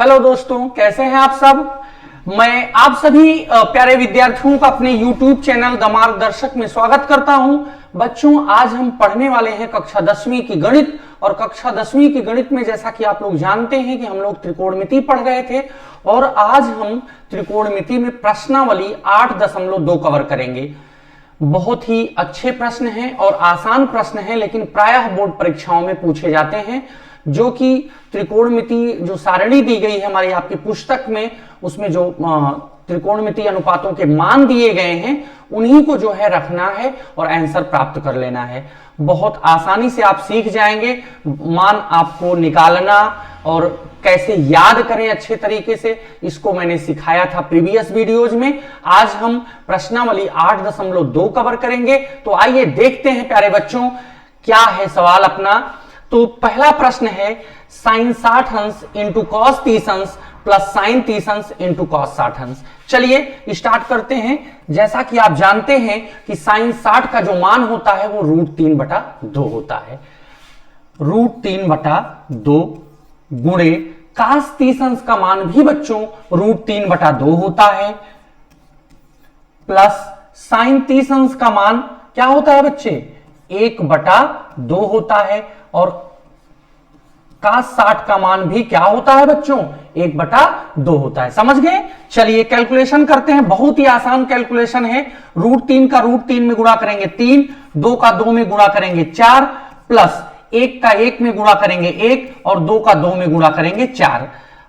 Hello दोस्तों, कैसे हैं आप सब। मैं आप सभी प्यारे विद्यार्थियों का अपने YouTube चैनल द मार्गदर्शक में स्वागत करता हूं। बच्चों, आज हम पढ़ने वाले हैं कक्षा 10वीं की गणित। और कक्षा 10वीं की गणित में जैसा कि आप लोग जानते हैं कि हम लोग त्रिकोणमिति पढ़ रहे थे और आज हम त्रिकोणमिति में प्रश्नावली 8.2 कवर करेंगे। बहुत ही अच्छे प्रश्न हैं और आसान प्रश्न हैं, लेकिन प्रायः बोर्ड परीक्षाओं में पूछे जाते हैं। जो कि त्रिकोणमिति जो सारणी दी गई है हमारी आपकी पुस्तक में, उसमें जो त्रिकोणमिति अनुपातों के मान दिए गए हैं उन्हीं को जो है रखना है और आंसर प्राप्त कर लेना है। बहुत आसानी से आप सीख जाएंगे मान आपको निकालना और कैसे याद करें अच्छे तरीके से। इसको मैंने सिखाया था प्रीवियस वीडियोज में। आज हम प्रश्नावली 8.2 कवर करेंगे। तो आइए देखते हैं प्यारे बच्चों क्या है सवाल अपना। तो पहला प्रश्न है sin 60 अंश इंटू कॉस 30 अंश प्लस साइन 30 अंश इंटू कॉस 60 अंश। चलिए स्टार्ट करते हैं। जैसा कि आप जानते हैं कि साइन 60 का जो मान होता है वो √3/2 होता है। √3/2 गुणे cos 30 अंश का मान भी बच्चों √3/2 होता है, प्लस साइन 30 अंश का मान क्या होता है बच्चे 1/2 होता है, और cos 60 का मान भी क्या होता है बच्चों 1/2 होता है। समझ गए। चलिए कैलकुलेशन करते हैं। बहुत ही आसान कैलकुलेशन है। √3 का √3 में गुणा करेंगे 3, 2 का 2 में गुणा करेंगे 4, प्लस 1 का 1 में गुणा करेंगे 1 और 2 का 2 में गुणा करेंगे 4।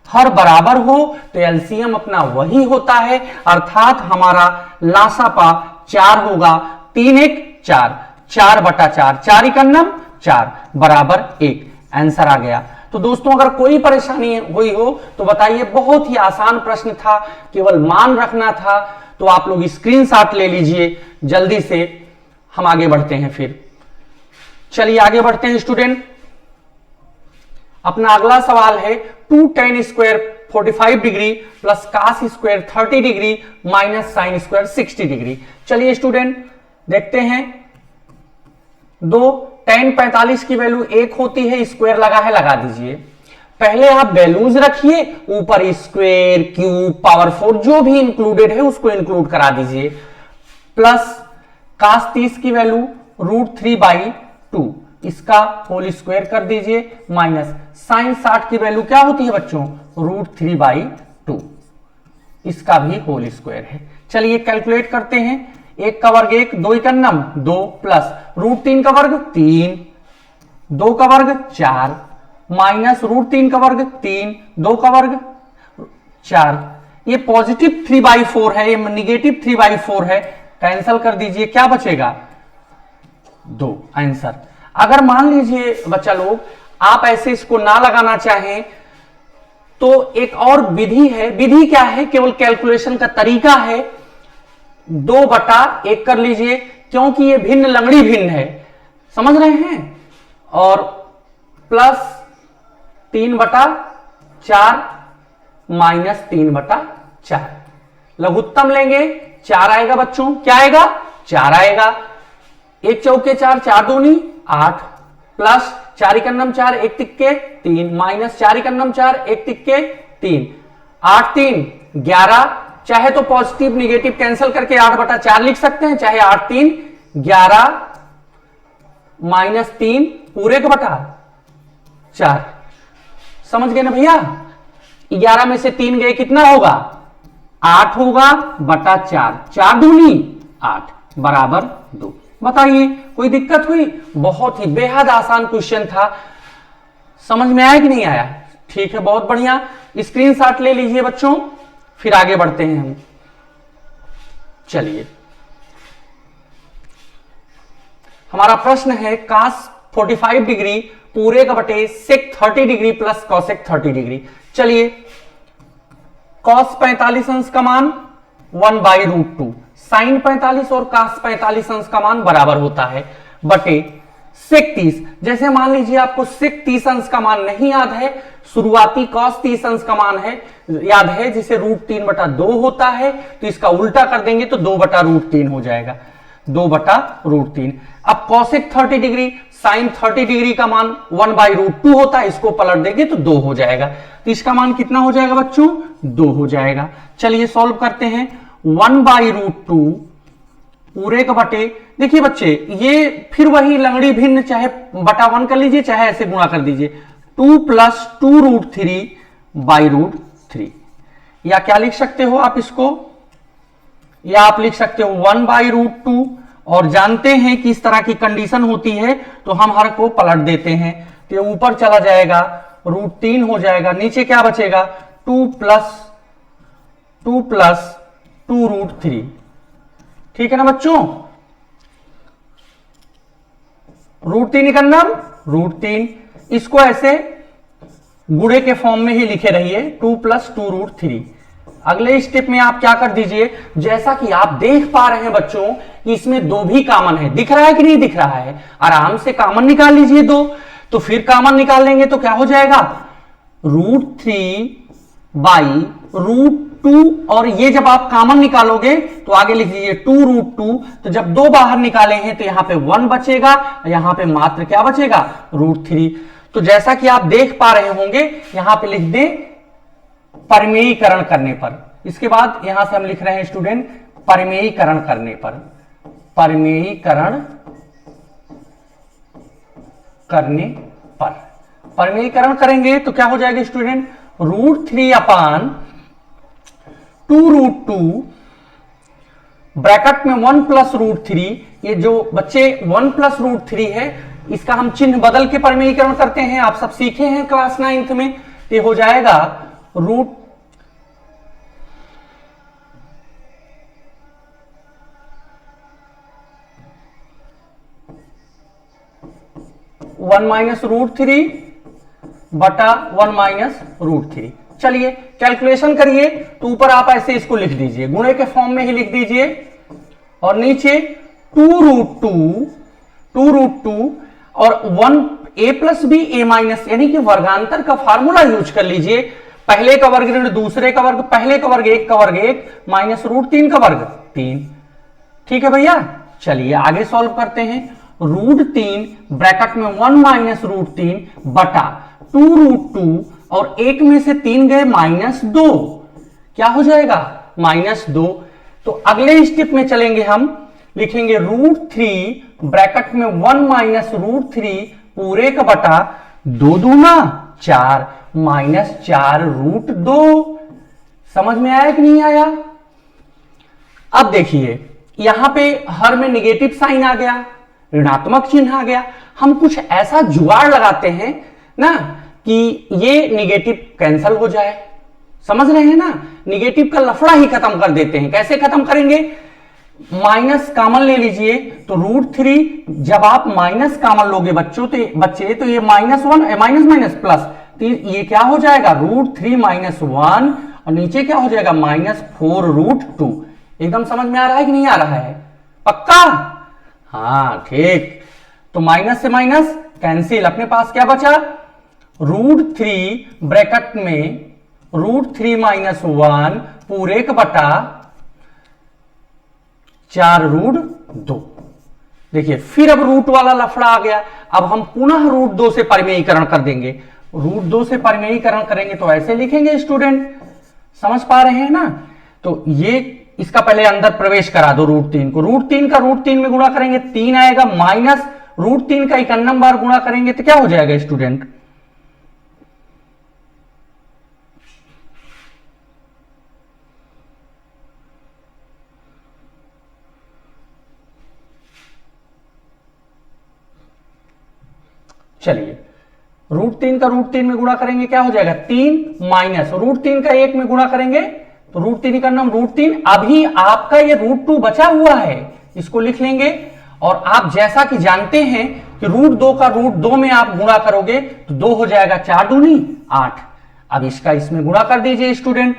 हर बराबर हो तो एलसीएम अपना वही होता है, अर्थात हमारा लासापा 4 होगा। 3 1 4, 4/4, 4 × 4 बराबर 1। आंसर आ गया। तो दोस्तों अगर कोई परेशानी हुई हो तो बताइए। बहुत ही आसान प्रश्न था, केवल मान रखना था। तो आप लोग स्क्रीनशॉट ले लीजिए जल्दी से। हम आगे बढ़ते हैं फिर। चलिए आगे बढ़ते हैं स्टूडेंट। अपना अगला सवाल है 2 tan square 45 degree plus cos square 30 degree minus sine square 60 degree. चलिए स्टूडेंट देखते हैं। 2 tan 45 की वैल्यू 1 होती है, स्क्वायर लगा है, लगा दीजिए। पहले आप वैल्यूज रखिए, ऊपर स्क्वायर क्यूब पावर 4 जो भी इंक्लूडेड है उसको इंक्लूड करा दीजिए। प्लस cos 30 की वैल्यू √3/2, इसका होल स्क्वायर कर दीजिए, माइनस साइन 60 की वैल्यू क्या होती है बच्चों √3/2, इसका भी होल स्क्वायर है। चलिए कैलकुलेट करते हैं। 1 का वर्ग 1, 2 × 2, प्लस √3 का वर्ग 3, 2 का वर्ग 4, माइनस √3 का वर्ग 3, 2 का वर्ग 4। ये पॉजिटिव 3/4 है, ये निगेटिव 3/4 है। कैंसल कर दीजिए, क्या बचेगा 2। आंसर। अगर मान लीजिए बच्चा लोग आप ऐसे इसको ना लगाना चाहें तो एक और विधि है। विधि क्या है, केवल कैलकुलेशन का तरीका है। 2/1 कर लीजिए, क्योंकि ये भिन्न लंगड़ी भिन्न है, समझ रहे हैं। और प्लस 3/4 माइनस 3/4, लघुत्तम लेंगे 4 आएगा बच्चों। क्या आएगा 4 आएगा। 1 चौके 4, 4 दूनी 8, प्लस 4 × 4, 1 तिक्के 3, माइनस 4 × 4, 1 तिक्के 3, 8 3 11। चाहे तो पॉजिटिव निगेटिव कैंसिल करके 8/4 लिख सकते हैं, चाहे 8 3 11 माइनस 3 पूरे का बटा 4। समझ गए ना भैया। 11 में से 3 गए, कितना होगा 8 होगा बटा 4, 4 दूनी 8 बराबर 2। बताइए कोई दिक्कत हुई। बहुत ही बेहद आसान क्वेश्चन था। समझ में आया कि नहीं आया। ठीक है, बहुत बढ़िया। स्क्रीनशॉट ले लीजिए बच्चों, फिर आगे बढ़ते हैं हम। चलिए हमारा प्रश्न है cos 45 डिग्री पूरे का बटे sec 30 degree plus cosec 30 degree. चलिए cos 45 अंश का मान 1/√2, साइन 45 और cos 45 अंश का मान बराबर होता है, बटे sec 30। जैसे मान लीजिए आपको sec 30 अंश का मान नहीं याद है, शुरुआती cos 30 अंश का मान है याद है, जिसे √3/2 होता है, तो इसका उल्टा कर देंगे तो 2/√3 हो जाएगा, 2/√3। अब cosec 30 डिग्री साइन 30 डिग्री का मान 1/√2 होता है, इसको पलट देंगे तो 2 हो जाएगा। तो इसका मान कितना हो जाएगा बच्चों? 2 हो जाएगा। चलिए सॉल्व करते हैं। 1/√2 पूरे का बटे, देखिए बच्चे ये फिर वही लंगड़ी भिन्न, चाहे बटा 1 कर लीजिए चाहे ऐसे गुणा कर दीजिए। 2 + 2√3/√3, या क्या लिख सकते हो आप इसको, या आप लिख सकते हो 1/√2, और जानते हैं कि इस तरह की कंडीशन होती है तो हम हर को पलट देते हैं, तो ये ऊपर चला जाएगा √3 हो जाएगा, नीचे क्या बचेगा 2 + 2√3। ठीक है ना बच्चों, √3 निकलना, √3, इसको ऐसे गुणे के फॉर्म में ही लिखे रहिए 2 + 2√3। अगले स्टेप में आप क्या कर दीजिए, जैसा कि आप देख पा रहे हैं बच्चों कि इसमें 2 भी कॉमन है, दिख रहा है कि नहीं दिख रहा है, आराम से कॉमन निकाल लीजिए 2, तो फिर कॉमन निकाल लेंगे तो क्या हो जाएगा √3/√2, और ये जब आप कॉमन निकालोगे तो आगे लिख दीजिए 2√2, तो जब 2 बाहर निकाले हैं तो यहां पे 1 बचेगा, यहां पे मात्र क्या बचेगा √3। तो जैसा कि आप देख पा रहे होंगे यहां पे लिख दें परिमेयीकरण करने पर, इसके बाद यहां से हम लिख रहे हैं स्टूडेंट परिमेयीकरण करने पर, परिमेयीकरण करने पर, परिमेयीकरण करेंगे तो क्या हो जाएगा स्टूडेंट √3/2√2 ब्रैकेट में 1 + √3, ये जो बच्चे 1 + √3 है इसका हम चिन्ह बदल के परिमेयीकरण करते हैं, आप सब सीखे हैं क्लास 9th में, तो हो जाएगा √1 - √3 बटा 1 - √3। चलिए कैलकुलेशन करिए, तो ऊपर आप ऐसे इसको लिख दीजिए, गुणे के फॉर्म में ही लिख दीजिए, और नीचे 2√2 और 1 a + b a- यानी कि वर्गांतर का फार्मूला यूज कर लीजिए, पहले का वर्ग ऋण दूसरे का वर्ग, पहले का वर्ग 1 का वर्ग 1 माइनस √3 का वर्ग 3। ठीक है भैया, चलिए आगे सॉल्व करते हैं। √3 ब्रैकेट में 1 - √3 बटा 2√2 और 1 में से 3 गए -2, क्या हो जाएगा -2। तो अगले स्टेप में चलेंगे हम, लिखेंगे √3 ब्रैकेट में 1 - √3 पूरे का बटा 2 दूना 4 -4√2। समझ में आया कि नहीं आया? अब देखिए यहां पे हर में निगेटिव साइन आ गया, ऋणात्मक चिन्ह आ गया, हम कुछ ऐसा जुगाड़ लगाते हैं ना कि ये निगेटिव कैंसल हो जाए, समझ रहे हैं ना, निगेटिव का लफड़ा ही खत्म कर देते हैं। कैसे खत्म करेंगे, माइनस कॉमन ले लीजिए, तो √3 जब आप माइनस कॉमन लोगे बच्चों तो ये -1 माइनस प्लस, तो ये क्या हो जाएगा √3 - 1 और नीचे क्या हो जाएगा -4√2। एकदम समझ में आ रहा है कि नहीं आ रहा है? पक्का? हाँ ठीक, तो माइनस से माइनस कैंसिल, अपने पास क्या बचा √3 ब्रैकेट में √3 - 1 पूरे का बटा 4√2। देखिए फिर अब रूट वाला लफड़ा आ गया, अब हम पुनः √2 से परिमेयीकरण कर देंगे। √2 से परिमेयीकरण करेंगे तो ऐसे लिखेंगे स्टूडेंट, समझ पा रहे हैं ना? तो ये इसका पहले अंदर प्रवेश करा दो √3 को, √3 का √3 में गुणा करेंगे 3 आएगा, माइनस √3 का 51 बार गुणा करेंगे तो क्या हो जाएगा स्टूडेंट चलिए √3 का √3 में गुणा करेंगे क्या हो जाएगा 3 माइनस √3 का 1 में गुणा करेंगे तो √3 का नाम √3। अभी आपका ये √2 बचा हुआ है, इसको लिख लेंगे। और आप जैसा कि जानते हैं कि √2 का √2 में आप गुणा करोगे तो 2 हो जाएगा, 4 दूनी 8। अब इसका इसमें गुणा कर दीजिए स्टूडेंट,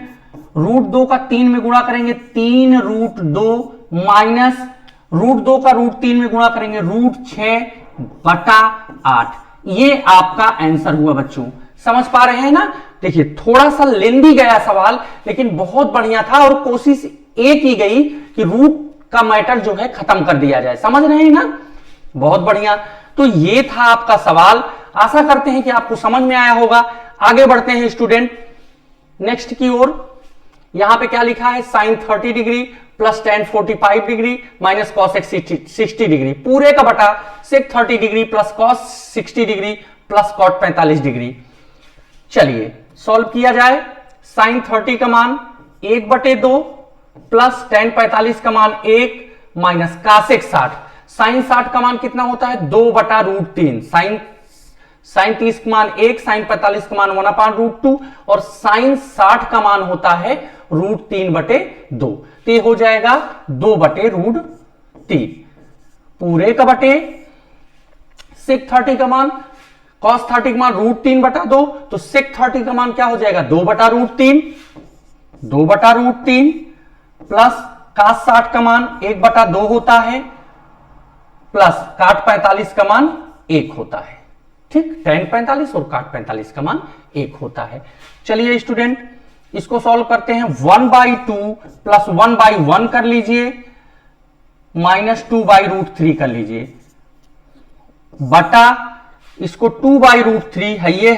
√2 का 3 में गुणा करेंगे 3√2 माइनस √2 का √3 में गुणा करेंगे √6/8। ये आपका आंसर हुआ बच्चों, समझ पा रहे हैं ना? देखिए थोड़ा सा लेंदी गया सवाल, लेकिन बहुत बढ़िया था और कोशिश एक ही गई कि रूट का मैटर जो है खत्म कर दिया जाए, समझ रहे हैं ना? बहुत बढ़िया। तो ये था आपका सवाल। आशा करते हैं कि आपको समझ में आया होगा। आगे बढ़ते हैं स्टूडेंट नेक्स्ट की ओर। यहां पे क्या लिखा है, sine 30 degree plus ten 45 degree minus cos x 60 degree पूरे का बटा sec 30 degree plus cos 60 degree plus cot 45 degree. चलिए सॉल्व किया जाए। साइन 30 का मान 1/2 प्लस टेन 45 का मान 1 माइनस कासेक 60। साइन 60 का मान कितना होता है, 2/√3। साइन 30 का मान 1, साइन 45 का मान 1/√2 और साइन 60 का मान होता है √3/2। तो ये हो जाएगा 2/√3 पूरे का बटे सेक 30 का मान, कॉस 30 का मान √3/2 तो सेक 30 का मान क्या हो जाएगा 2/√3 प्लस कास 60 का मान 1/2 होता है प्लस काट 45 का मान 1 होता है। ठीक, tan 45 और काट 45 का मान 1 होता है। चलिए स्टूडेंट इसको सॉल्व करते हैं। 1/2 प्लस 1/1 कर लीजिए माइनस 2/√3 कर लीजिए बटा इसको 2/√3 है ये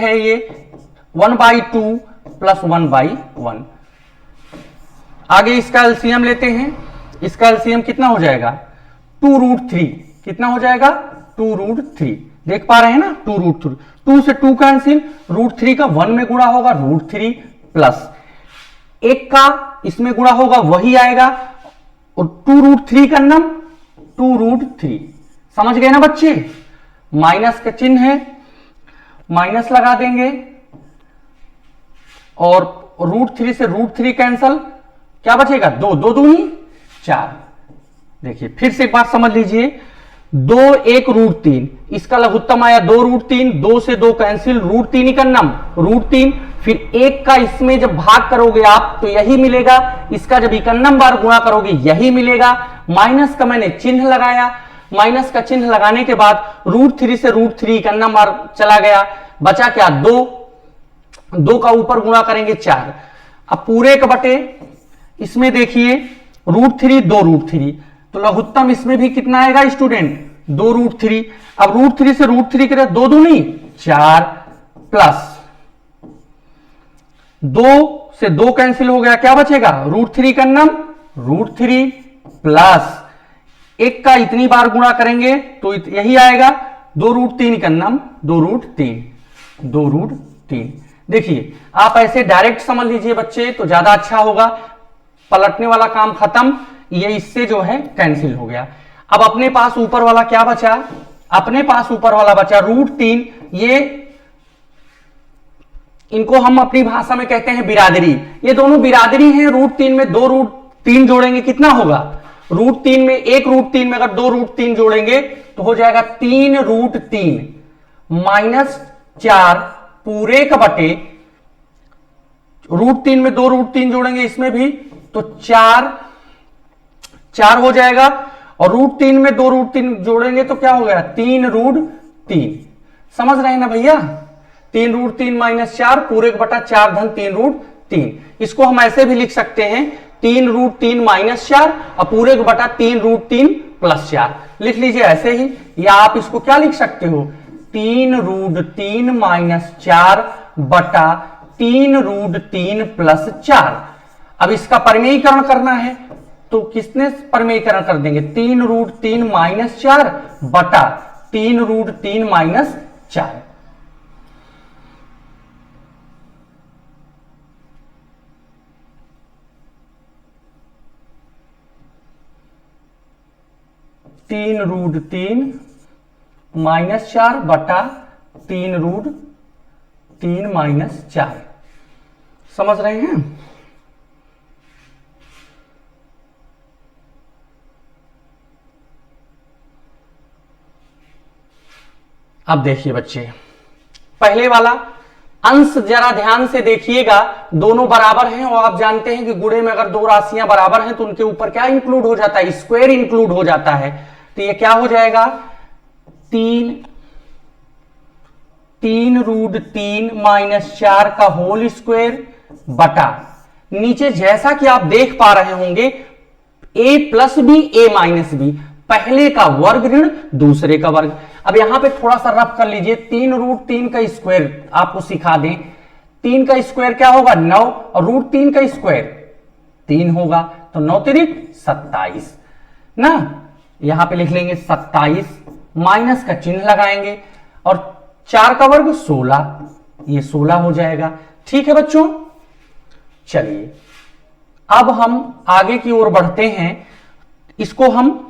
1/2 प्लस 1/1। आगे इसका एलसीएम लेते हैं। इसका एलसीएम कितना हो जाएगा 2√3। कितना हो जाएगा 2√3। देख पा रहे हैं ना 2√3। 2 से 2 कैंसिल, √3 का 1 में गुणा होगा √3 प्लस 1 का इसमें गुणा होगा वही आएगा और 2√3 का नम 2√3। समझ गए ना बच्चे। माइनस का चिन्ह है, माइनस लगा देंगे और √3 से √3 कैंसल, क्या बचेगा 2 2 दूनी 4। देखिए फिर से एक बात समझ लीजिए, 2 1 √3 इसका लघुत्तम आया 2√3, 2 से 2 कैंसिल, √3 का नम √3 फिर 1 का इसमें जब भाग करोगे आप तो यही मिलेगा, इसका जब इकन्नम बार गुणा करोगे यही मिलेगा। माइनस का मैंने चिन्ह लगाया, माइनस का चिन्ह लगाने के बाद √3 से √3 इकन्नम बार चला गया, बचा क्या 2 का ऊपर गुणा करेंगे 4। अब पूरे का बटे इसमें देखिए √3 2√3 तो लघुत्तम इसमें भी कितना आएगा स्टूडेंट 2√3। अब √3 से √3 करें 2 दूनी 4 प्लस 2 से 2 कैंसिल हो गया, क्या बचेगा √3 का नम √3 प्लस 1 का इतनी बार गुणा करेंगे तो यही आएगा 2√3 का नम 2√3। देखिए आप ऐसे डायरेक्ट समझ लीजिए बच्चे तो ज्यादा अच्छा होगा। पलटने वाला काम खत्म, ये इससे जो है कैंसिल हो गया। अब अपने पास ऊपर वाला क्या बचा, अपने पास ऊपर वाला बचा √3। ये इनको हम अपनी भाषा में कहते हैं बिरादरी। ये दोनों बिरादरी हैं। √3 में 2 √3 जोड़ेंगे कितना होगा, √3 में 1 √3 में अगर 2 √3 जोड़ेंगे तो हो जाएगा 3 √3 माइनस 4 पूरे का बटे √3 में 2 √3 जोड़ेंगे इसमें भी तो 4 हो जाएगा और √3 में 2 √3 जोड़ेंगे तो क्या हो गया 3 √3। समझ रहे हैं ना भैया, 3 √3 माइनस 4 पूरे का बटा 4 धन 3 √3। इसको हम ऐसे भी लिख सकते हैं 3 √3 माइनस 4 और पूरे का बटा 3 √3 प्लस 4 लिख लीजिए ऐसे ही। या आप इसको क्या लिख सकते हो 3 √3 माइनस 4 बटा 3 √3 प्लस 4। अब इसका परिमेयीकरण करना है तो किसने परिमेयीकरण कर देंगे 3 √3 माइनस 4 बटा 3 √3 माइनस 4। तीन √3 माइनस 4 बटा 3 √3 माइनस 4। समझ रहे हैं। अब देखिए बच्चे पहले वाला अंश जरा ध्यान से देखिएगा, दोनों बराबर हैं और आप जानते हैं कि गुणे में अगर दो राशियां बराबर हैं तो उनके ऊपर क्या इंक्लूड हो जाता है, स्क्वायर इंक्लूड हो जाता है। तो ये क्या हो जाएगा 3 √3 माइनस 4 का होल स्क्वायर बटा नीचे जैसा कि आप देख पा रहे होंगे a plus b a minus b, पहले का वर्ग ऋण दूसरे का वर्ग। अब यहां पे थोड़ा सा रफ कर लीजिए, 3√3 का स्क्वायर आपको सिखा दें, 3 का स्क्वायर क्या होगा 9 और √3 का स्क्वायर 3 होगा, तो 9 तिरिक 27 ना, यहां पे लिख लेंगे 27, माइनस का चिन्ह लगाएंगे और 4 का वर्ग 16, ये 16 हो जाएगा। ठीक है बच्चों, चलिए अब हम आगे की ओर बढ़ते हैं, इसको हम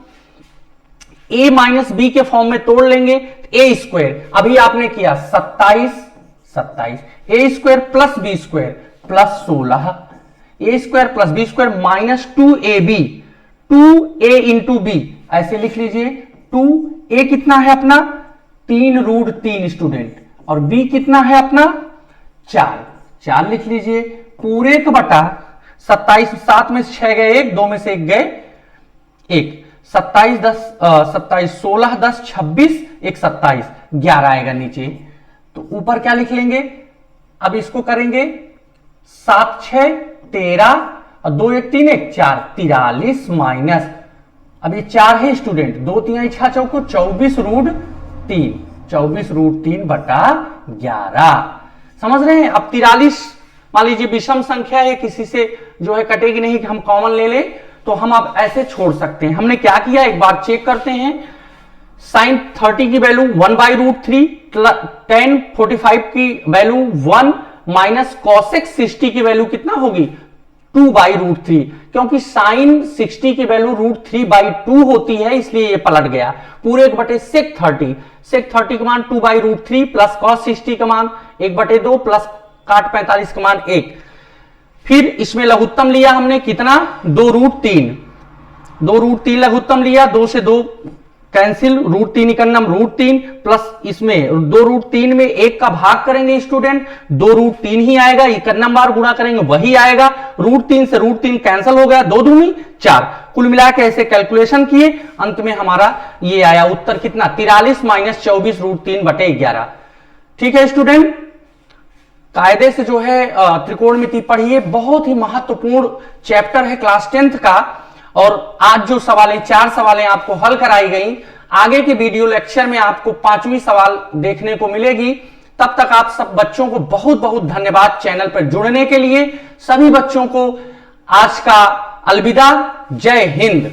a माइनस बी के फॉर्म में तोड़ लेंगे। ए स्क्वायर अभी आपने किया 27, A square plus B square plus 16, A square plus B square minus 2ab, 2a into B, ऐसे लिख लीजिए। 2a कितना है अपना 3√3 स्टूडेंट, और b कितना है अपना 4 लिख लीजिए। पूरे का बटा 27, 7 में से 6 गए 1, 2 में से 1 गए 1, 27 10 27 16 10 26, 1 27, 11 आएगा नीचे, तो ऊपर क्या लिख लेंगे, अब इसको करेंगे 7 6 13 और 2 1 3 1 4, 43 माइनस, अब ये 4 है स्टूडेंट, 2 3 6 चौको 24√3, 24√3 बटा 11, समझ रहे हैं। अब 43 मान लीजिए विषम संख्या है, किसी से जो है कटेगी नहीं कि हम कॉमन ले ले, तो हम अब ऐसे छोड़ सकते हैं। हमने क्या किया एक बार चेक करते हैं, sin 30 की वैल्यू 1/√3, tan 45 की वैल्यू 1 माइनस cosec 60 की वैल्यू कितना होगी 2/√3, क्योंकि sin 60 की वैल्यू √3/2 होती है, इसलिए ये पलट गया। पूरे 1/sec 30, sec 30 का मान 2/√3 प्लस cos 60 का मान 1/2 प्लस काट 45 का मान 1। फिर इसमें लघुत्तम लिया हमने कितना 2√3, 2√3 लघुत्तम लिया, 2 से 2 कैंसिल, √3 इकन्नम √3 प्लस इसमें 2√3 में 1 का भाग करेंगे स्टूडेंट, 2√3 ही आएगा, इकन्नम बार गुणा करेंगे वही आएगा, √3 से √3 कैंसिल हो गया, 2 दूनी 4, कुल मिला के ऐसे कैलकुलेशन किए, अंत में हमारा ये आया उत्तर कितना 43 माइनस 24 √3/11। ठीक है स्टूडेंट, कायदे से जो है त्रिकोणमिति पढ़िए, बहुत ही महत्वपूर्ण चैप्टर है क्लास 10th का, और आज जो सवालें 4 सवालें आपको हल कराई गई, आगे के वीडियो लेक्चर में आपको 5वीं सवाल देखने को मिलेगी। तब तक आप सब बच्चों को बहुत बहुत धन्यवाद चैनल पर जुड़ने के लिए। सभी बच्चों को आज का अलविदा, जय हिंद।